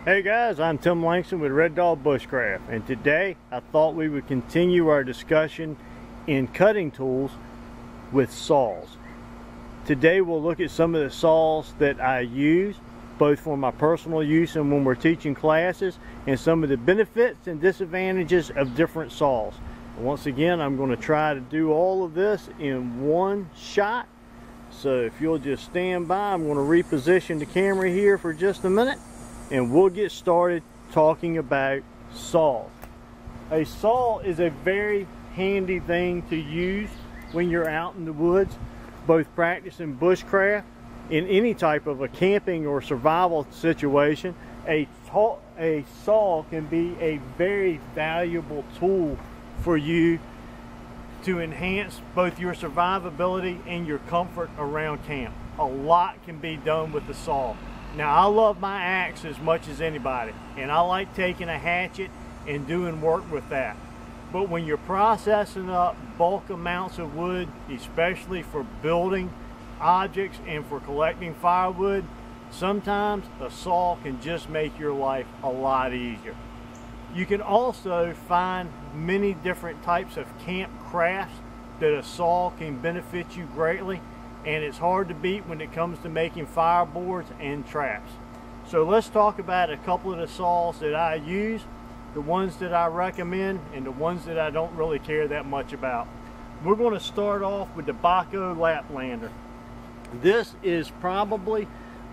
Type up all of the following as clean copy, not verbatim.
Hey guys, I'm Tim Langston with Red Dog Bushcraft, and today I thought we would continue our discussion in cutting tools with saws. Today we'll look at some of the saws that I use both for my personal use and when we're teaching classes, and some of the benefits and disadvantages of different saws. Once again, I'm going to try to do all of this in one shot, so if you'll just stand by, I'm going to reposition the camera here for just a minute and we'll get started talking about saws. A saw is a very handy thing to use when you're out in the woods, both practicing bushcraft, in any type of a camping or survival situation. A saw can be a very valuable tool for you to enhance both your survivability and your comfort around camp. A lot can be done with the saw. Now, I love my axe as much as anybody, and I like taking a hatchet and doing work with that. But when you're processing up bulk amounts of wood, especially for building objects and for collecting firewood, sometimes a saw can just make your life a lot easier. You can also find many different types of camp crafts that a saw can benefit you greatly, and it's hard to beat when it comes to making fireboards and traps. So let's talk about a couple of the saws that I use, the ones that I recommend, and the ones that I don't really care that much about. We're going to start off with the Baco Laplander. This is probably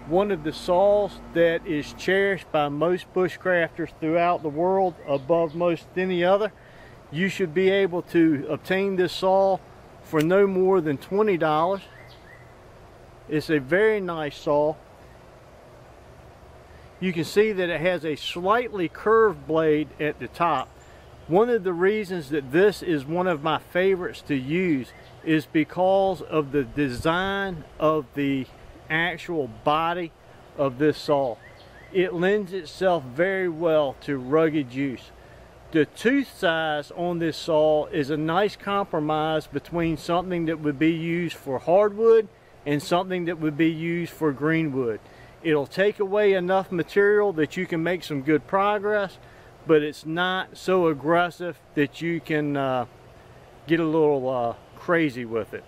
one of the saws that is cherished by most bushcrafters throughout the world above most any other. You should be able to obtain this saw for no more than $20. It's a very nice saw. You can see that it has a slightly curved blade at the top. One of the reasons that this is one of my favorites to use is because of the design of the actual body of this saw. It lends itself very well to rugged use. The tooth size on this saw is a nice compromise between something that would be used for hardwood and something that would be used for greenwood. It'll take away enough material that you can make some good progress, but it's not so aggressive that you can get a little crazy with it.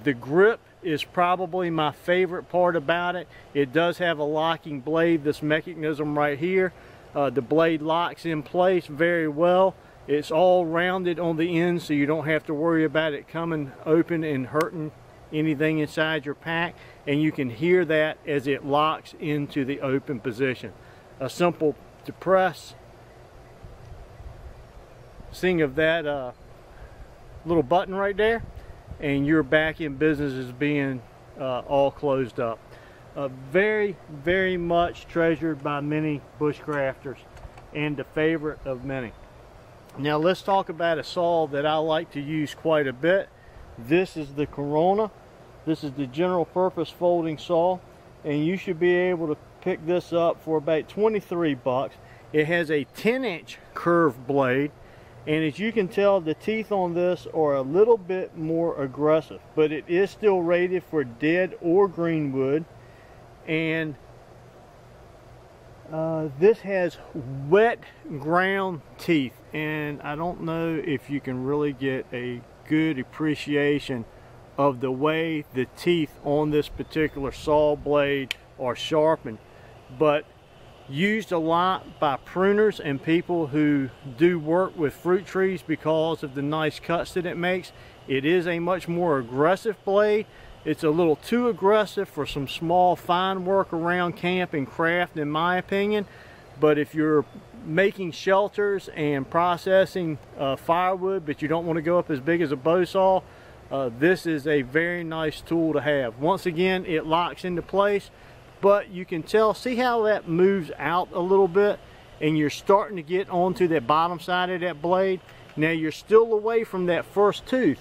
The grip is probably my favorite part about it. It does have a locking blade, this mechanism right here. The blade locks in place very well. It's all rounded on the end, so you don't have to worry about it coming open and hurting anything inside your pack, and you can hear that as it locks into the open position. A simple depress thing of that little button right there, and you're back in business as being all closed up. Very, very much treasured by many bushcrafters and a favorite of many. Now let's talk about a saw that I like to use quite a bit. This is the Corona. This is the general purpose folding saw, and you should be able to pick this up for about 23 bucks. It has a 10-inch curved blade, and as you can tell, the teeth on this are a little bit more aggressive, but it is still rated for dead or green wood. And this has wet ground teeth, and I don't know if you can really get a good appreciation of the way the teeth on this particular saw blade are sharpened, but used a lot by pruners and people who do work with fruit trees because of the nice cuts that it makes. It is a much more aggressive blade. It's a little too aggressive for some small fine work around camp and craft, in my opinion, but if you're making shelters and processing firewood, but you don't want to go up as big as a bow saw, this is a very nice tool to have. Once again, it locks into place, but you can tell, see how that moves out a little bit, and you're starting to get onto the bottom side of that blade. Now you're still away from that first tooth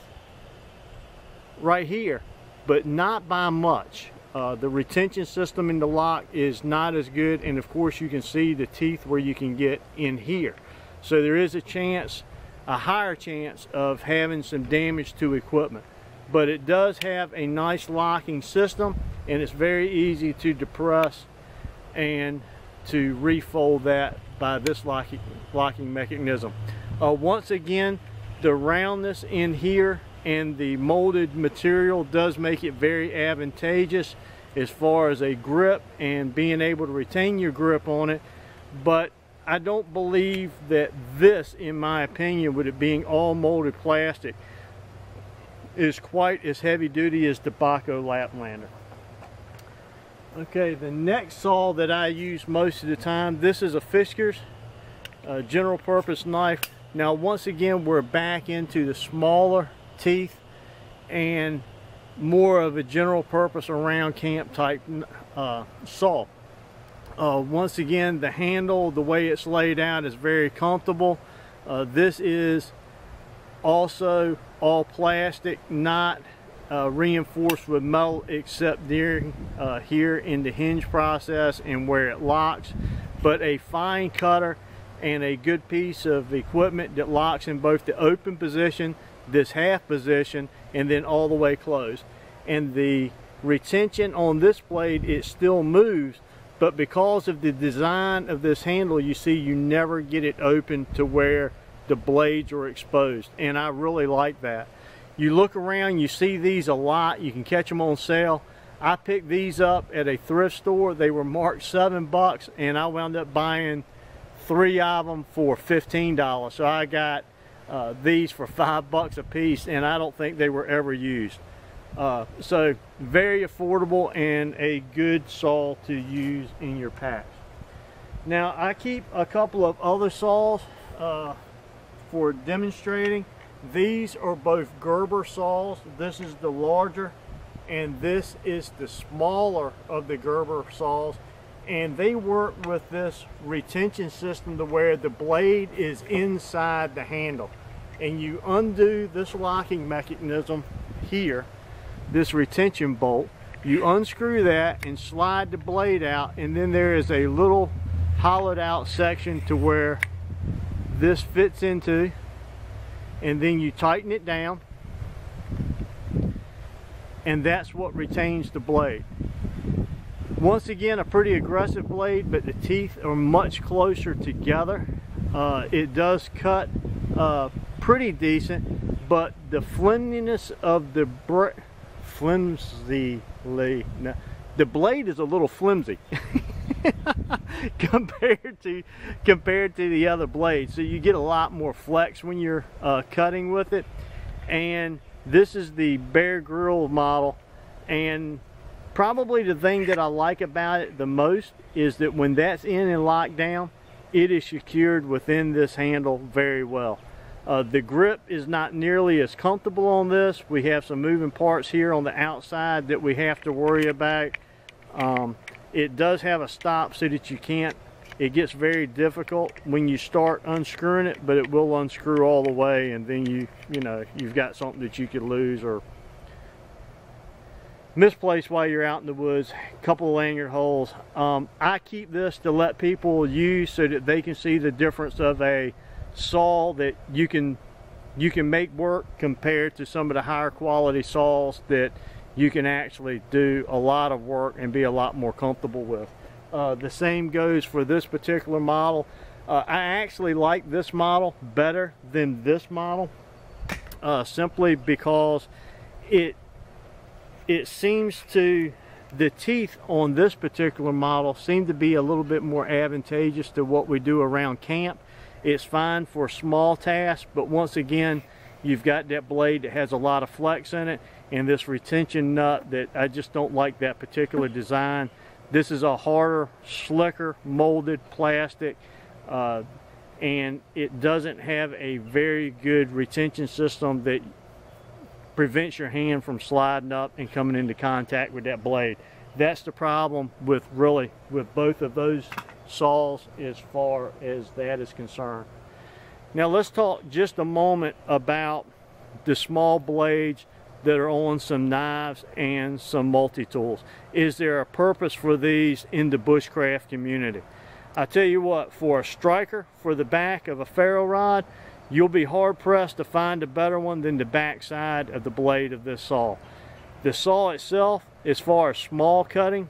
right here, but not by much. The retention system in the lock is not as good, and of course you can see the teeth where you can get in here. So there is a chance, a higher chance of having some damage to equipment. But it does have a nice locking system, and it's very easy to depress and to refold that by this locking mechanism. Once again, the roundness in here and the molded material does make it very advantageous as far as a grip and being able to retain your grip on it, but I don't believe that this, in my opinion, with it being all molded plastic, is quite as heavy duty as the Baco Laplander. Okay, the next saw that I use most of the time, this is a Fiskars general purpose knife. Now once again, we're back into the smaller teeth and more of a general purpose around camp type saw. Once again, the handle, the way it's laid out, is very comfortable. This is also all plastic, not reinforced with metal, except during here in the hinge process and where it locks, but a fine cutter and a good piece of equipment that locks in both the open position, this half position, and then all the way closed. And the retention on this blade, it still moves, but because of the design of this handle, you see you never get it open to where the blades are exposed, and I really like that. You look around, you see these a lot. You can catch them on sale. I picked these up at a thrift store. They were marked $7, and I wound up buying 3 of them for $15. So I got these for $5 a piece, and I don't think they were ever used. So very affordable and a good saw to use in your packs. Now I keep a couple of other saws for demonstrating. These are both Gerber saws. This is the larger and this is the smaller of the Gerber saws, and they work with this retention system to where the blade is inside the handle, and you undo this locking mechanism here, this retention bolt, you unscrew that and slide the blade out, and then there is a little hollowed out section to where this fits into, and then you tighten it down, and that's what retains the blade. Once again, a pretty aggressive blade, but the teeth are much closer together. It does cut pretty decent, but the flimsiness of the the blade is a little flimsy compared to the other blades, so you get a lot more flex when you're cutting with it. And this is the Bear Grylls model, and probably the thing that I like about it the most is that when that's in and locked down, it is secured within this handle very well. The grip is not nearly as comfortable on this. We have some moving parts here on the outside that we have to worry about. It does have a stop so that you can't, it gets very difficult when you start unscrewing it, but it will unscrew all the way, and then you've got something that you could lose or misplace while you're out in the woods. A couple of lanyard holes. I keep this to let people use so that they can see the difference of a saw that you can make work compared to some of the higher quality saws that you can actually do a lot of work and be a lot more comfortable with. The same goes for this particular model. I actually like this model better than this model, simply because it seems to, the teeth on this particular model seem to be a little bit more advantageous to what we do around camp. It's fine for small tasks, but once again, you've got that blade that has a lot of flex in it, and this retention nut that I just don't like that particular design. This is a harder, slicker, molded plastic, and it doesn't have a very good retention system that prevents your hand from sliding up and coming into contact with that blade. That's the problem with both of those saws as far as that is concerned. Now let's talk just a moment about the small blades that are on some knives and some multi-tools. Is there a purpose for these in the bushcraft community? I tell you what, for a striker, for the back of a ferro rod, you'll be hard pressed to find a better one than the back side of the blade of this saw. The saw itself, as far as small cutting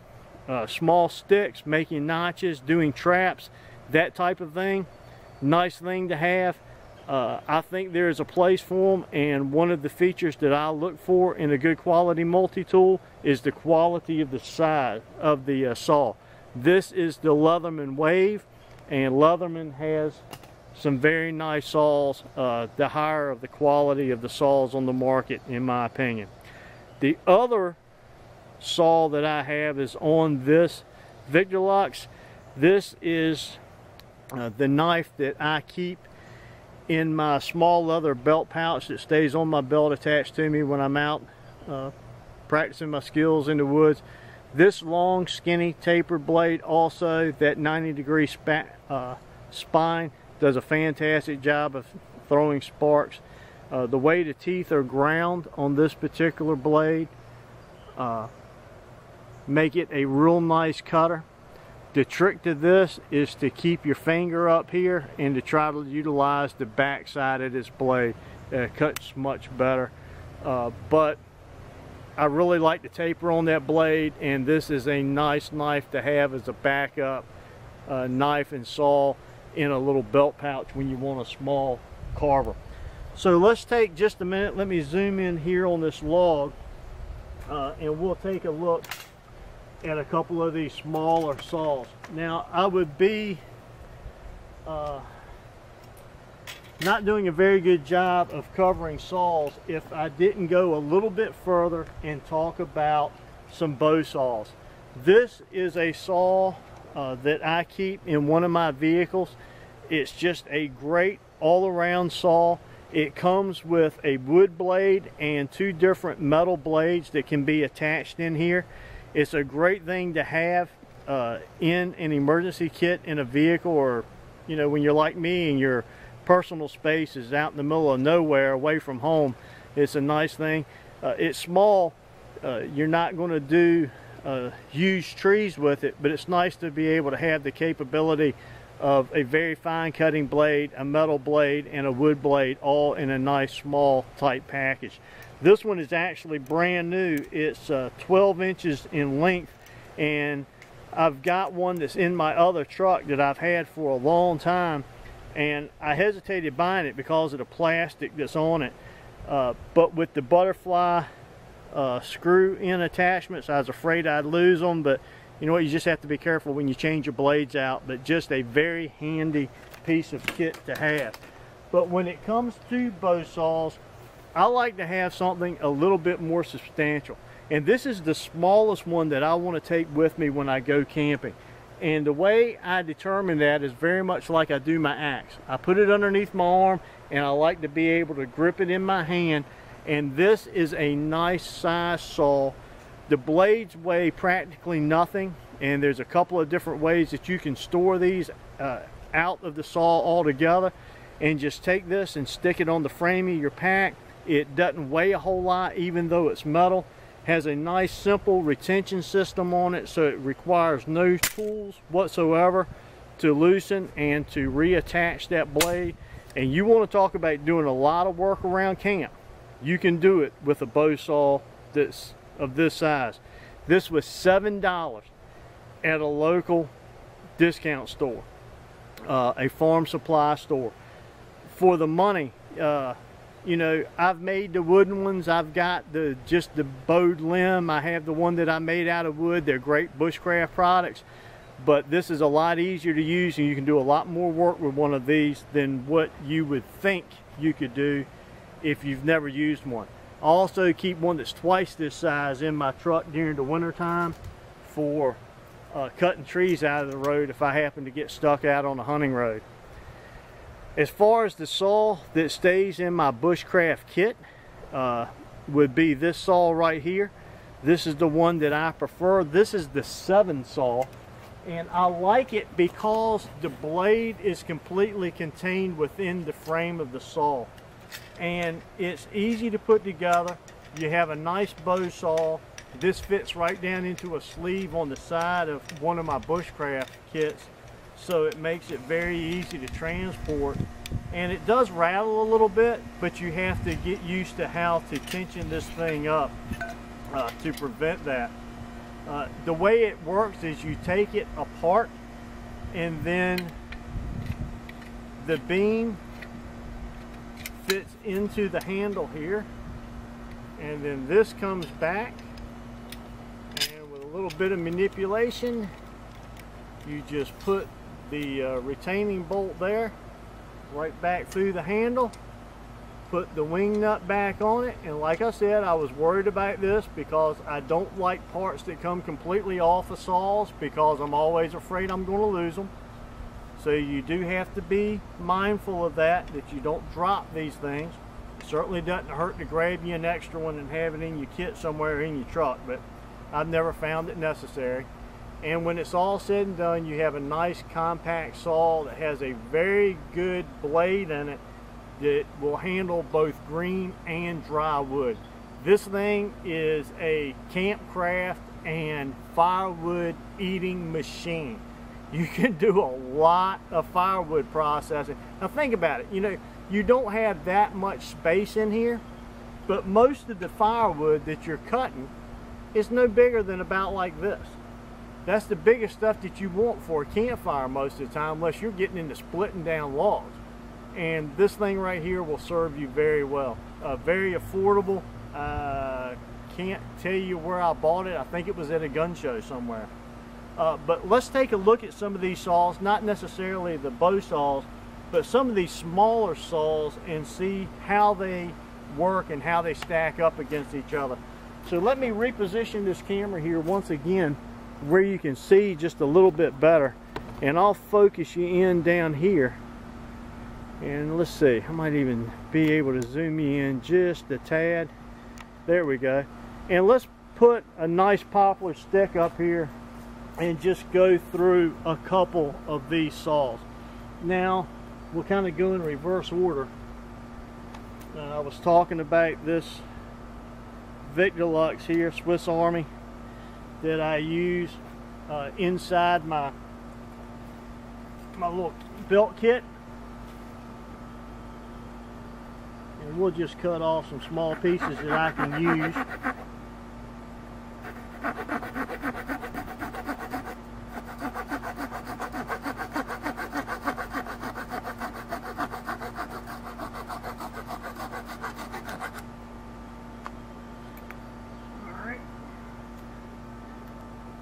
small sticks, making notches, doing traps, that type of thing. Nice thing to have. I think there is a place for them, and one of the features that I look for in a good quality multi-tool is the quality of the side of the saw. This is the Leatherman Wave, and Leatherman has some very nice saws, the higher of the quality of the saws on the market, in my opinion. The other saw that I have is on this Victorlux. This is the knife that I keep in my small leather belt pouch that stays on my belt attached to me when I'm out practicing my skills in the woods. This long, skinny, tapered blade, also that 90-degree spine, does a fantastic job of throwing sparks. The way the teeth are ground on this particular blade make it a real nice cutter. The trick to this is to keep your finger up here and to try to utilize the back side of this blade. It cuts much better. But I really like the taper on that blade, and this is a nice knife to have as a backup knife and saw in a little belt pouch when you want a small carver. So let's take just a minute. Let me zoom in here on this log and we'll take a look at a couple of these smaller saws. Now, I would be not doing a very good job of covering saws if I didn't go a little bit further and talk about some bow saws. This is a saw that I keep in one of my vehicles. It's just a great all-around saw. It comes with a wood blade and two different metal blades that can be attached in here. It's a great thing to have in an emergency kit in a vehicle, or you know, when you're like me and your personal space is out in the middle of nowhere away from home. It's a nice thing. It's small. You're not going to do huge trees with it, but it's nice to be able to have the capability of a very fine cutting blade, a metal blade, and a wood blade, all in a nice small tight package. This one is actually brand new. It's 12 inches in length, and I've got one that's in my other truck that I've had for a long time, and I hesitated buying it because of the plastic that's on it. But with the butterfly screw-in attachments, I was afraid I'd lose them, but you know what, you just have to be careful when you change your blades out. But just a very handy piece of kit to have. But when it comes to bow saws, I like to have something a little bit more substantial, and this is the smallest one that I want to take with me when I go camping. And the way I determine that is very much like I do my axe. I put it underneath my arm, and I like to be able to grip it in my hand. And this is a nice size saw. The blades weigh practically nothing, and there's a couple of different ways that you can store these out of the saw altogether. And just take this and stick it on the frame of your pack. It doesn't weigh a whole lot, even though it's metal. Has a nice simple retention system on it, so it requires no tools whatsoever to loosen and to reattach that blade. And you want to talk about doing a lot of work around camp, you can do it with a bow saw that's of this size. This was $7 at a local discount store, a farm supply store. For the money, you know, I've made the wooden ones. I've got just the bowed limb. I have the one that I made out of wood. They're great bushcraft products, but this is a lot easier to use, and you can do a lot more work with one of these than what you would think you could do if you've never used one. I also keep one that's twice this size in my truck during the winter time for cutting trees out of the road if I happen to get stuck out on a hunting road. As far as the saw that stays in my bushcraft kit, would be this saw right here. This is the one that I prefer. This is the 7 saw, and I like it because the blade is completely contained within the frame of the saw, and it's easy to put together. You have a nice bow saw. This fits right down into a sleeve on the side of one of my bushcraft kits, so it makes it very easy to transport. And it does rattle a little bit, but you have to get used to how to tension this thing up to prevent that. The way it works is you take it apart, and then the beam fits into the handle here, and then this comes back, and with a little bit of manipulation you just put the retaining bolt there right back through the handle, put the wing nut back on it. And like I said, I was worried about this because I don't like parts that come completely off of saws, because I'm always afraid I'm going to lose them. So you do have to be mindful of that you don't drop these things. It certainly doesn't hurt to grab you an extra one and have it in your kit somewhere in your truck, but I've never found it necessary. And when it's all said and done, you have a nice compact saw that has a very good blade in it that will handle both green and dry wood. This thing is a campcraft and firewood eating machine. You can do a lot of firewood processing. Now think about it, you know, you don't have that much space in here, but most of the firewood that you're cutting is no bigger than about like this. That's the biggest stuff that you want for a campfire most of the time, unless you're getting into splitting down logs. And this thing right here will serve you very well. Very affordable. Can't tell you where I bought it. I think it was at a gun show somewhere. But let's take a look at some of these saws, not necessarily the bow saws, but some of these smaller saws, and see how they work and how they stack up against each other. So let me reposition this camera here once again where you can see just a little bit better, and I'll focus you in down here. And let's see, I might even be able to zoom you in just a tad. There we go. And let's put a nice poplar stick up here and just go through a couple of these saws. Now we'll kind of go in reverse order. I was talking about this Victorlux here, Swiss Army, that I use inside my little belt kit. And we'll just cut off some small pieces that I can use.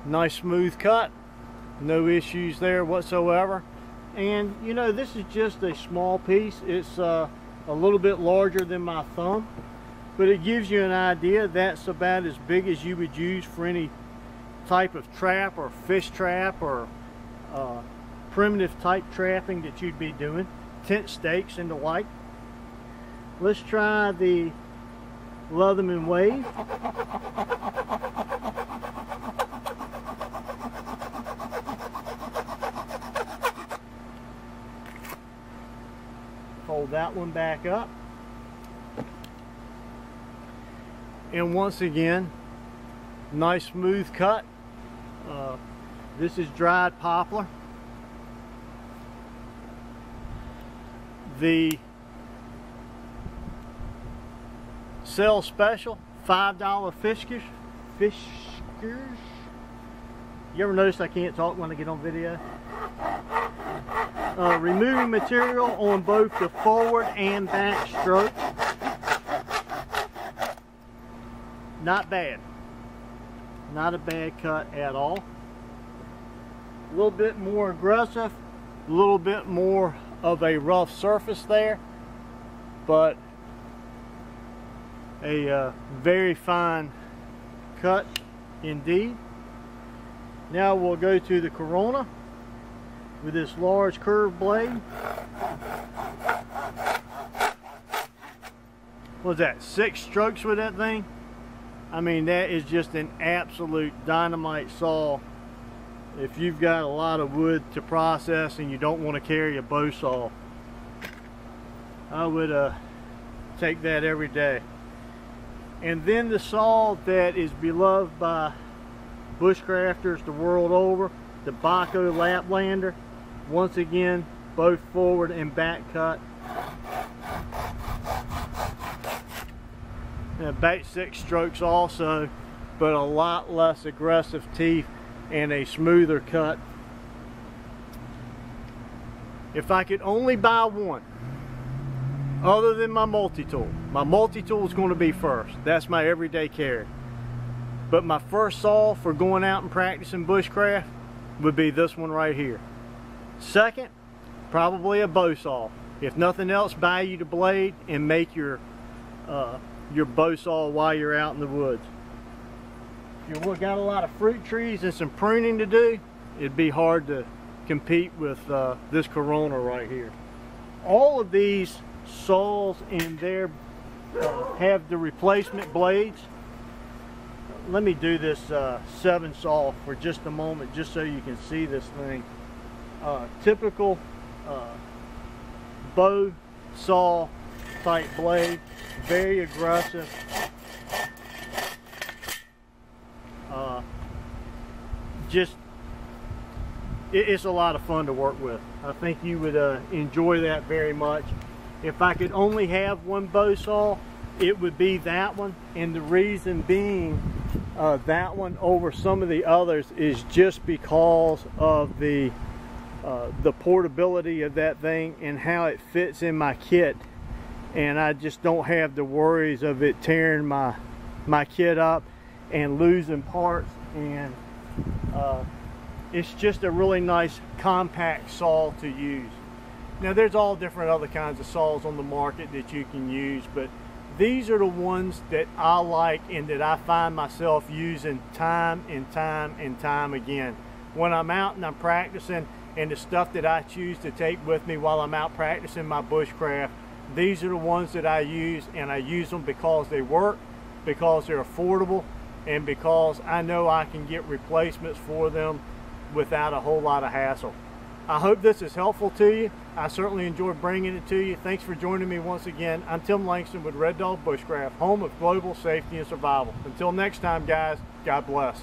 Nice smooth cut, no issues there whatsoever. And you know, this is just a small piece. It's a little bit larger than my thumb, but it gives you an idea. That's about as big as you would use for any type of trap or fish trap or primitive type trapping that you'd be doing, tent stakes and the like. Let's try the Leatherman Wave. Hold that one back up, and once again, nice smooth cut. This is dried poplar. The sale special, $5 Fiskars. You ever notice I can't talk when I get on video? Removing material on both the forward and back stroke. Not bad. Not a bad cut at all. A little bit more aggressive, a little bit more of a rough surface there, but a very fine cut indeed. Now we'll go to the Corona with this large curved blade. What's that, 6 strokes with that thing? I mean, that is just an absolute dynamite saw if you've got a lot of wood to process and you don't want to carry a bow saw. I would take that every day. And then the saw that is beloved by bushcrafters the world over, the Baco Laplander. Once again, both forward and back cut. Now, back 6 strokes also, but a lot less aggressive teeth and a smoother cut. If I could only buy one, other than my multi-tool is going to be first. That's my everyday carry. But my first saw for going out and practicing bushcraft would be this one right here. Second, probably a bow saw. If nothing else, buy you the blade and make your bow saw while you're out in the woods. If you've got a lot of fruit trees and some pruning to do, it'd be hard to compete with this Corona right here. All of these saws in there have the replacement blades. Let me do this 7 saw for just a moment, just so you can see this thing. Typical bow saw type blade, very aggressive. It's a lot of fun to work with. I think you would enjoy that very much. If I could only have one bow saw, it would be that one, and the reason being that one over some of the others is just because of the portability of that thing and how it fits in my kit, and I just don't have the worries of it tearing my kit up and losing parts, and it's just a really nice compact saw to use. Now there's all different other kinds of saws on the market that you can use, but these are the ones that I like and that I find myself using time and time and time again. When I'm out and I'm practicing, and the stuff that I choose to take with me while I'm out practicing my bushcraft, these are the ones that I use, and I use them because they work, because they're affordable, and because I know I can get replacements for them without a whole lot of hassle. I hope this is helpful to you. I certainly enjoyed bringing it to you. Thanks for joining me once again. I'm Tim Langston with Red Dog Bushcraft, home of global safety and survival. Until next time, guys, God bless.